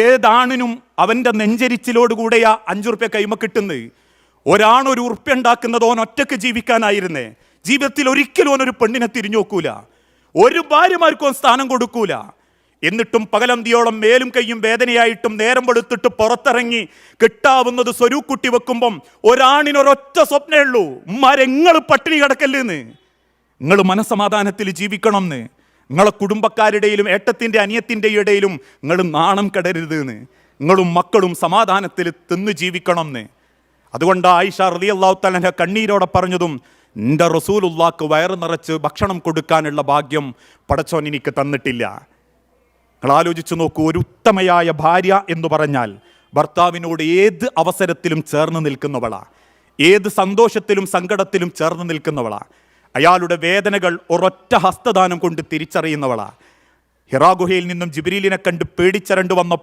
ഏതാണിനും അവൻ്റെ നെഞ്ചരിച്ചിലോടുകൂടെയാ 5 ഉറുപ്പ്യ കൈമ കിട്ടുന്നത്. ഒരാണൊരു ഉറുപ്പ്യ ഉണ്ടാക്കുന്നത് ഓൻ ഒറ്റക്ക് ജീവിക്കാനായിരുന്നേ. ജീവിതത്തിൽ ഒരിക്കലും ഓനൊരു പെണ്ണിനെ തിരിഞ്ഞു നോക്കൂല, ഒരു ഭാര്യമാർക്കും സ്ഥാനം കൊടുക്കൂല. എന്നിട്ടും പകലന്തിയോളം മേലും കയ്യും വേദനയായിട്ടും നേരം വെളുത്തിട്ട് പുറത്തിറങ്ങി കിട്ടാവുന്നത് സ്വരൂക്കുട്ടി വെക്കുമ്പം ഒരാണിനൊരൊറ്റ സ്വപ്നേ ഉള്ളൂ, ഉമ്മാരെങ്ങൾ പട്ടിണി കിടക്കല്ലേന്ന്, നിങ്ങൾ മനസ്സമാധാനത്തിൽ ജീവിക്കണം എന്ന്, നിങ്ങളെ കുടുംബക്കാരുടെയിലും ഏട്ടത്തിൻ്റെ അനിയത്തിൻ്റെ ഇടയിലും നിങ്ങൾ നാണം കെടരുത് എന്ന്, നിങ്ങളും മക്കളും സമാധാനത്തിൽ തിന്ന് ജീവിക്കണം എന്ന്. അതുകൊണ്ട് ആയിഷ റളിയല്ലാഹു തആല കണ്ണീരോടെ പറഞ്ഞതും, എൻ്റെ റസൂലുള്ളാക്ക് വയറ് നിറച്ച് ഭക്ഷണം കൊടുക്കാനുള്ള ഭാഗ്യം പടച്ചോൻ എനിക്ക് തന്നിട്ടില്ല. നിങ്ങൾ ആലോചിച്ച് നോക്കൂ, ഒരു ഉത്തമയായ ഭാര്യ എന്ന് പറഞ്ഞാൽ ഭർത്താവിനോട് ഏത് അവസരത്തിലും ചേർന്ന് നിൽക്കുന്നവളാ, ഏത് സന്തോഷത്തിലും സങ്കടത്തിലും ചേർന്ന് നിൽക്കുന്നവളാ, അയാളുടെ വേദനകൾ ഒരൊറ്റ ഹസ്തദാനം കൊണ്ട് തിരിച്ചറിയുന്നവളാ. ഹിറാ ഗുഹയിൽ നിന്നും ജിബ്രീലിനെ കണ്ട് പേടിച്ചരണ്ടു വന്ന